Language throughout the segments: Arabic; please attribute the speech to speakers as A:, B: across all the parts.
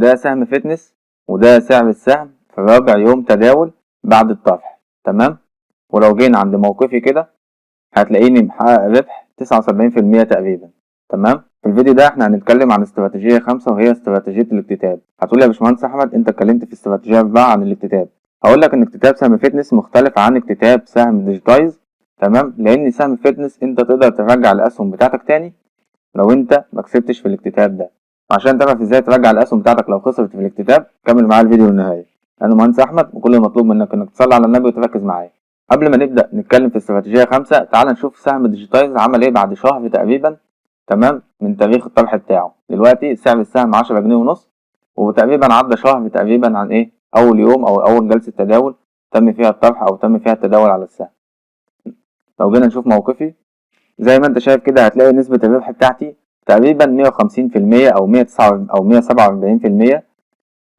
A: ده سهم فتنس وده سعر السهم في رابع يوم تداول بعد الطرح. تمام. ولو جينا عند موقفي كده هتلاقيني محقق ربح 79% تقريبا. تمام. في الفيديو ده احنا هنتكلم عن استراتيجية 5 وهي استراتيجية الاكتتاب. هتقول يا باشمهندس احمد انت اتكلمت في استراتيجية 4 عن الاكتتاب. هقول لك ان اكتتاب سهم فتنس مختلف عن اكتتاب سهم ديجيتايز. تمام. لان سهم فتنس انت تقدر ترجع الاسهم بتاعتك تاني لو انت ما كسبتش في الاكتتاب ده. عشان تعرف ازاي ترجع الاسهم بتاعتك لو خسرت في الاكتتاب كمل معايا الفيديو للنهايه. انا مهندس احمد وكل المطلوب منك انك تصلي على النبي وتركز معايا. قبل ما نبدا نتكلم في استراتيجيه 5 تعال نشوف سهم ديجيتايز عمل ايه بعد شهر تقريبا. تمام. من تاريخ الطرح بتاعه دلوقتي سعر السهم 10 جنيه ونص وتقريبا عدى شهر تقريبا عن ايه اول يوم او اول جلسه تداول تم فيها الطرح او تم فيها التداول على السهم. لو جينا نشوف موقفي زي ما انت شايف كده هتلاقي نسبة الربح بتاعتي تقريبا 150% او 109 او 147%.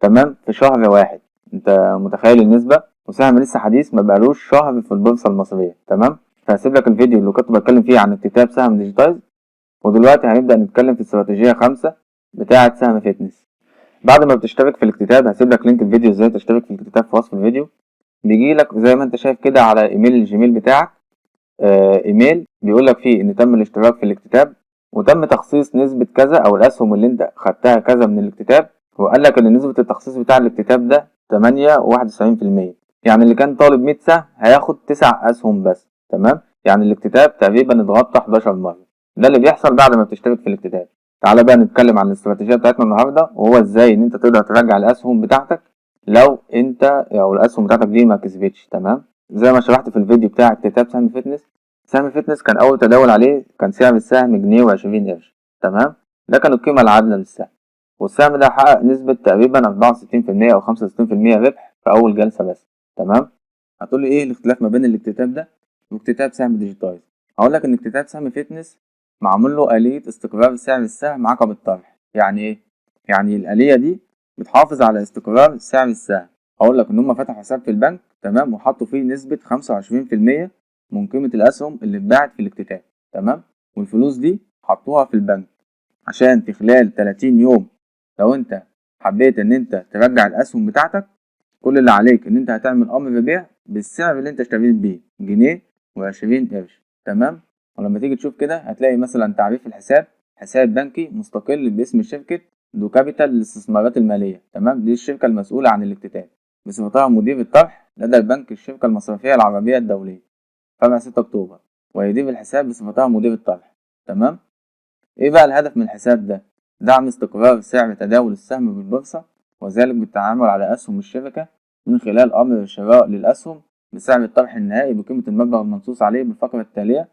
A: تمام. في شهر واحد. انت متخيل النسبة؟ وسهم لسه حديث ما بقالوش شهر في البورصة المصرية. تمام. فهسيب لك الفيديو اللي كنت بتكلم فيه عن اكتتاب سهم ديجيتايز ودلوقتي هنبدأ نتكلم في استراتيجية 5 بتاعة سهم فتنس. بعد ما بتشترك في الاكتتاب هسيب لك لينك الفيديو ازاي تشترك في الاكتتاب في وصف الفيديو. بيجي لك زي ما انت شايف كده على ايميل الجيميل بتاعك ايميل بيقول لك فيه ان تم الاشتراك في الاكتتاب وتم تخصيص نسبة كذا او الاسهم اللي انت خدتها كذا من الاكتتاب. وقال لك ان نسبة التخصيص بتاع الاكتتاب ده 8.91%. يعني اللي كان طالب 100 سهم هياخد 9 اسهم بس. تمام. يعني الاكتتاب تقريبا اتغطى 11 مرة. ده اللي بيحصل بعد ما بتشترك في الاكتتاب. تعالى بقى نتكلم عن الاستراتيجية بتاعتنا النهاردة وهو ازاي ان انت تقدر ترجع الاسهم بتاعتك لو انت او الاسهم بتاعتك دي ما كسبتش. تمام. زي ما شرحت في الفيديو بتاع اكتتاب سهم فتنس. سهم فتنس كان أول تداول عليه كان سعر السهم جنيه وعشرين قرش. تمام. ده كان القيمة العادلة للسهم. والسهم ده حقق نسبة تقريبا 64% أو 65% ربح في أول جلسة بس. تمام. هتقولي إيه الاختلاف ما بين الاكتتاب ده واكتتاب سهم ديجيتايز؟ هقولك إن اكتتاب سهم فتنس معمول له آلية استقرار سعر السهم عقب الطرح. يعني إيه؟ يعني الآلية دي بتحافظ على استقرار سعر السهم. هقولك إن هما فتحوا حساب في البنك. تمام. وحطوا فيه نسبة 25% من قيمة الأسهم اللي اتباعت في الاكتتاب. تمام. والفلوس دي حطوها في البنك عشان في خلال 30 يوم لو انت حبيت ان انت ترجع الأسهم بتاعتك كل اللي عليك ان انت هتعمل أمر بيع بالسعر اللي انت اشتريت بيه جنيه وعشرين قرش. تمام. ولما تيجي تشوف كده هتلاقي مثلا تعريف الحساب حساب بنكي مستقل باسم شركة دو كابيتال للاستثمارات المالية. تمام. دي الشركة المسؤولة عن الاكتتاب بصفتها مدير الطرح لدى البنك الشركة المصرفية العربية الدولية فرع 6 أكتوبر ويدير الحساب بصفتها مدير الطرح. تمام. ايه بقى الهدف من الحساب ده؟ دعم استقرار سعر تداول السهم بالبورصة وذلك بالتعامل على أسهم الشركة من خلال أمر الشراء للأسهم بسعر الطرح النهائي بقيمة المبلغ المنصوص عليه بالفقرة التالية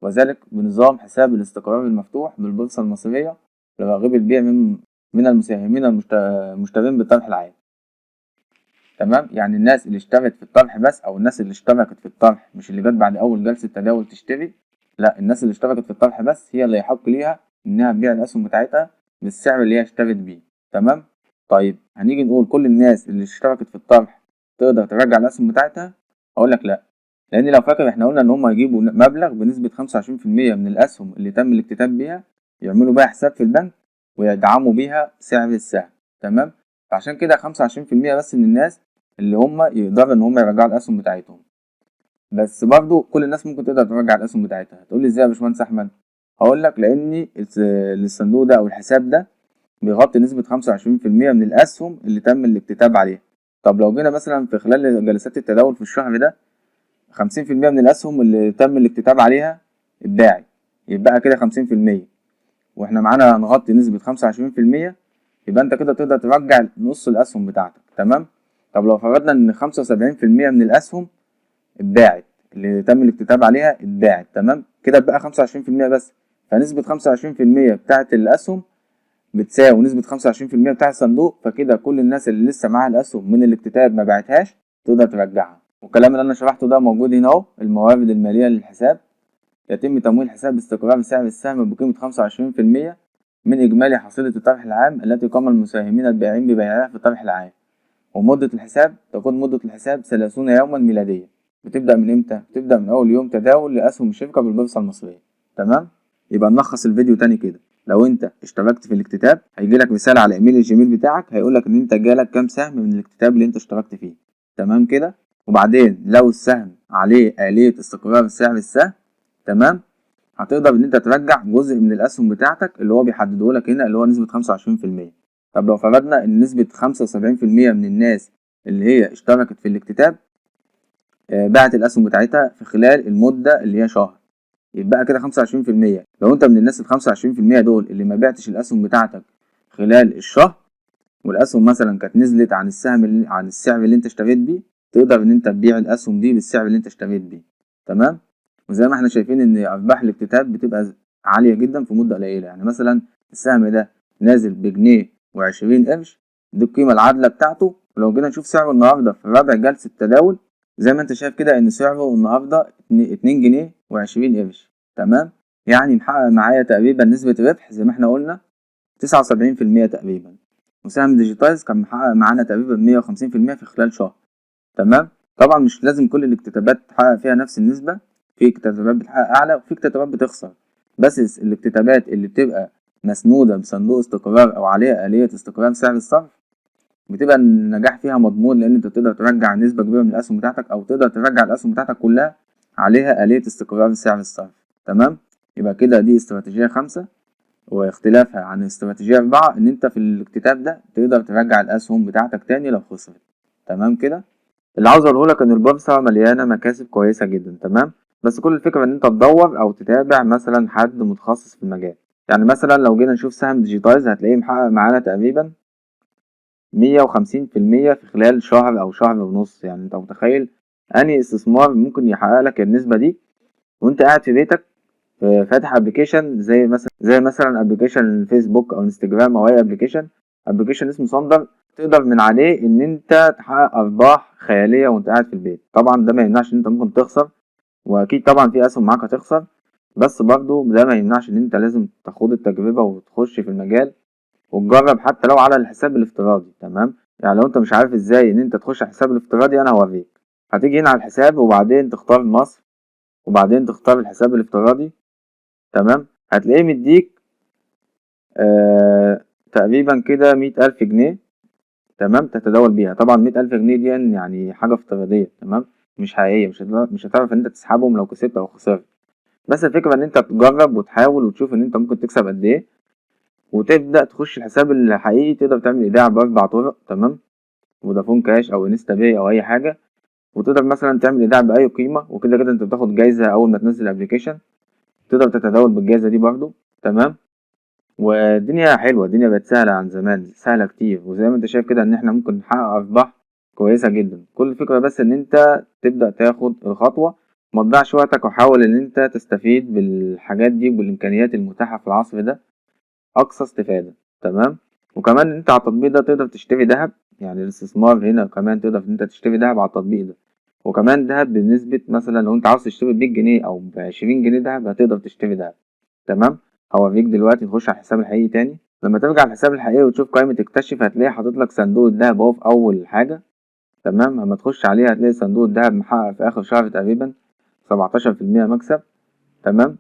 A: وذلك بنظام حساب الاستقرار المفتوح بالبورصة المصرية لراغب البيع من المساهمين المشترين بالطرح العام. تمام. يعني الناس اللي اشترت في الطرح بس او الناس اللي اشتركت في الطرح مش اللي جت بعد اول جلسة تداول تشتري. لا الناس اللي اشتركت في الطرح بس هي اللي يحق ليها انها تبيع الاسهم بتاعتها بالسعر اللي هي اشترت بيه. تمام. طيب هنيجي نقول كل الناس اللي اشتركت في الطرح تقدر ترجع الاسهم بتاعتها؟ اقول لك لا. لان لو فاكر احنا قلنا ان هم يجيبوا مبلغ بنسبة 25% من الاسهم اللي تم الاكتتاب بيها يعملوا بيها حساب في البنك ويدعموا بيها سعر السهم. تمام. فعشان كده 25% بس من الناس اللي هم يقدروا ان هم يرجعوا الاسهم بتاعتهم. بس برضو كل الناس ممكن تقدر ترجع الاسهم بتاعتها. تقول لي ازاي يا باشمهندس احمد؟ هقول لك لان الصندوق ده او الحساب ده بيغطي نسبة 25% من الاسهم اللي تم الاكتتاب عليها. طب لو جينا مثلا في خلال جلسات التداول في الشهر ده 50% من الاسهم اللي تم الاكتتاب عليها اتباعت يبقى كده 50% واحنا معانا هنغطي نسبة 25% يبقى انت كده تقدر ترجع نص الاسهم بتاعتك. تمام. طب لو فرضنا ان 75% من الاسهم اتباعت اللي تم الاكتتاب عليها اتباعت. تمام. كده بقى 25% بس. فنسبة 25% بتاعت الاسهم بتساوي نسبة 25% بتاع الصندوق. فكده كل الناس اللي لسه معاها الاسهم من الاكتتاب ما باعتهاش تقدر ترجعها. والكلام اللي انا شرحته ده موجود هنا اهو. الموارد المالية للحساب يتم تمويل حساب استقرار سعر السهم بقيمة 25% من إجمالي حصيلة الطرح العام التي قام المساهمين البائعين ببيعها في الطرح العام. ومدة الحساب تكون مدة الحساب 30 يوما ميلادية. بتبدأ من إمتى؟ بتبدأ من أول يوم تداول لأسهم الشركة بالبورصة المصرية. تمام؟ يبقى نلخص الفيديو تاني كده. لو انت اشتركت في الاكتتاب هيجيلك رسالة على ايميل الجيميل بتاعك هيقولك ان انت جالك كام سهم من الاكتتاب اللي انت اشتركت فيه. تمام كده. وبعدين لو السهم عليه آلية استقرار سعر السهم، تمام، هتقدر ان انت ترجع جزء من الاسهم بتاعتك اللي هو بيحدده لك هنا اللي هو نسبة 25%. طب لو فرضنا ان نسبة 75% من الناس اللي هي اشتركت في الاكتتاب باعت الاسهم بتاعتها في خلال المدة اللي هي شهر، يبقى كده 25%. لو انت من الناس ال 25% دول اللي ما بعتش الاسهم بتاعتك خلال الشهر، والاسهم مثلا كانت نزلت عن عن السعر اللي انت اشتريت بيه، تقدر ان انت تبيع الاسهم دي بالسعر اللي انت اشتريت بيه. تمام. وزي ما احنا شايفين ان ارباح الاكتتاب بتبقى عالية جدا في مدة قليلة. يعني مثلا السهم ده نازل بجنيه و20 قرش، دي القيمة العادلة بتاعته. ولو جينا نشوف سعره النهاردة في رابع جلسة تداول، زي ما انت شايف كده ان سعره النهاردة 2 جنيه و20 قرش. تمام. يعني محقق معايا تقريبا نسبة ربح زي ما احنا قلنا 79% تقريبا. وسهم ديجيتايز كان محقق معانا تقريبا 150% في خلال شهر. تمام. طبعا مش لازم كل الاكتتابات تحقق فيها نفس النسبة، في اكتتابات بتحقق أعلى وفي اكتتابات بتخسر. بس الاكتتابات اللي بتبقى مسنودة بصندوق استقرار أو عليها آلية استقرار سعر الصرف بتبقى النجاح فيها مضمون، لأن أنت تقدر ترجع نسبة كبيرة من الأسهم بتاعتك أو تقدر ترجع الأسهم بتاعتك كلها عليها آلية استقرار سعر الصرف. تمام. يبقى كده دي استراتيجية 5، واختلافها عن استراتيجية 4 إن أنت في الاكتتاب ده تقدر ترجع الأسهم بتاعتك تاني لو خسرت. تمام كده. اللي عاوز اقوله لك ان البورصه مليانه مكاسب كويسه جدا. تمام. بس كل الفكره ان انت تدور او تتابع مثلا حد متخصص في المجال. يعني مثلا لو جينا نشوف سهم ديجيتايز هتلاقيه محقق معانا تقريبا 150% في خلال شهر او شهر ونص. يعني انت متخيل انهي استثمار ممكن يحقق لك النسبه دي وانت قاعد في بيتك فاتح ابلكيشن زي مثلا ابلكيشن فيسبوك او انستجرام او اي ابلكيشن اسمه صندر، تقدر من عليه ان انت تحقق ارباح خياليه وانت قاعد في البيت. طبعا ده ما يمنعش ان انت ممكن تخسر، واكيد طبعا في اسهم معاك هتخسر، بس برضو ده ما يمنعش ان انت لازم تاخد التجربه وتخش في المجال وتجرب حتى لو على الحساب الافتراضي. تمام. يعني لو انت مش عارف ازاي ان انت تخش على الحساب الافتراضي انا هوريك. هتيجي هنا على الحساب وبعدين تختار مصر وبعدين تختار الحساب الافتراضي. تمام. هتلاقيه مديك تقريبا كده 100,000 جنيه. تمام. تتداول بيها. طبعا 100,000 جنيه دي يعني حاجة افتراضية. تمام. مش حقيقية. مش هتعرف ان انت تسحبهم لو كسبت او خسرت. بس الفكرة ان انت تجرب وتحاول وتشوف ان انت ممكن تكسب قد ايه، وتبدأ تخش الحساب الحقيقي. تقدر تعمل ايداع باربع طرق. تمام. فودافون كاش او انستا باي او اي حاجة. وتقدر مثلا تعمل ايداع باي قيمة، وكده كده انت بتاخد جايزة اول ما تنزل الابليكيشن. تقدر تتداول بالجايزة دي برضو. تمام. والدنيا حلوة، الدنيا بقت سهلة عن زمان، سهلة كتير. وزي ما انت شايف كده ان احنا ممكن نحقق ارباح كويسة جدا. كل الفكرة بس ان انت تبدأ تاخد الخطوة، ما تضيعش وقتك، وحاول ان انت تستفيد بالحاجات دي وبالامكانيات المتاحة في العصر ده اقصى استفادة. تمام. وكمان انت على التطبيق ده تقدر تشتري ذهب. يعني الاستثمار هنا كمان تقدر ان انت تشتري ذهب على التطبيق ده. وكمان ذهب بنسبة مثلا لو انت عاوز تشتري ب100 جنيه او ب20 جنيه ذهب هتقدر تشتري ذهب. تمام. هوريك دلوقتي تخش على الحساب الحقيقي تاني. لما ترجع على الحساب الحقيقي وتشوف قائمة اكتشف هتلاقي حاطط لك صندوق الدهب اهو في أول حاجة. تمام. لما تخش عليه هتلاقي صندوق الدهب محقق في آخر شهر تقريبا 17% مكسب. تمام.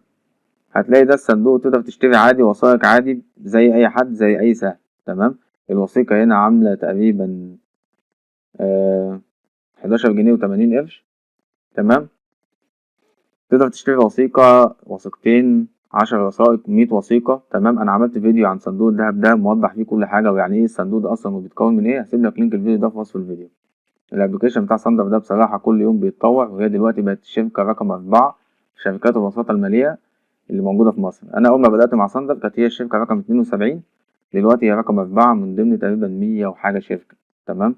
A: هتلاقي ده الصندوق تقدر تشتري عادي وثائق عادي زي أي حد زي أي سهم. تمام. الوثيقة هنا عاملة تقريبا 11 جنيه و80 قرش. تمام. تقدر تشتري وثيقتين 10 وثائق 100 وثيقة. تمام. أنا عملت فيديو عن صندوق الدهب ده موضح فيه كل حاجة ويعني إيه الصندوق ده أصلا وبيتكون من إيه. هسيب لك لينك الفيديو ده في وصف الفيديو. الأبلكيشن بتاع صندر ده بصراحة كل يوم بيتطور، وهي دلوقتي بقت الشركة رقم 4 في شركات الوساطة المالية اللي موجودة في مصر. أنا أول ما بدأت مع صندر كانت هي الشركة رقم 72، دلوقتي هي رقم 4 من ضمن تقريبا 100 وحاجة شركة. تمام.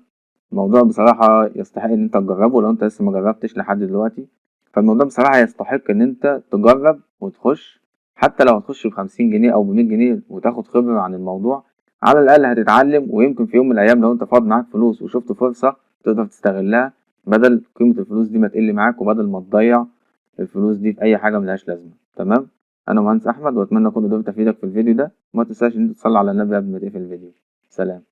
A: الموضوع بصراحة يستحق إن أنت تجربه لو أنت لسه مجربتش لحد دلوقتي. فالموضوع بصراحة يستحق إن أنت تجرب وتخش، حتى لو هتخش ب50 جنيه أو ب100 جنيه وتاخد خبرة عن الموضوع. على الأقل هتتعلم، ويمكن في يوم من الأيام لو أنت فاضي معاك فلوس وشفت فرصة تقدر تستغلها، بدل قيمة الفلوس دي ما تقل معاك وبدل ما تضيع الفلوس دي في أي حاجة ملهاش لازمة. تمام. أنا مهندس أحمد، وأتمنى أكون قدرت أفيدك في الفيديو ده. وما تنساش إن أنت تصلي على النبي قبل ما تقفل الفيديو. سلام.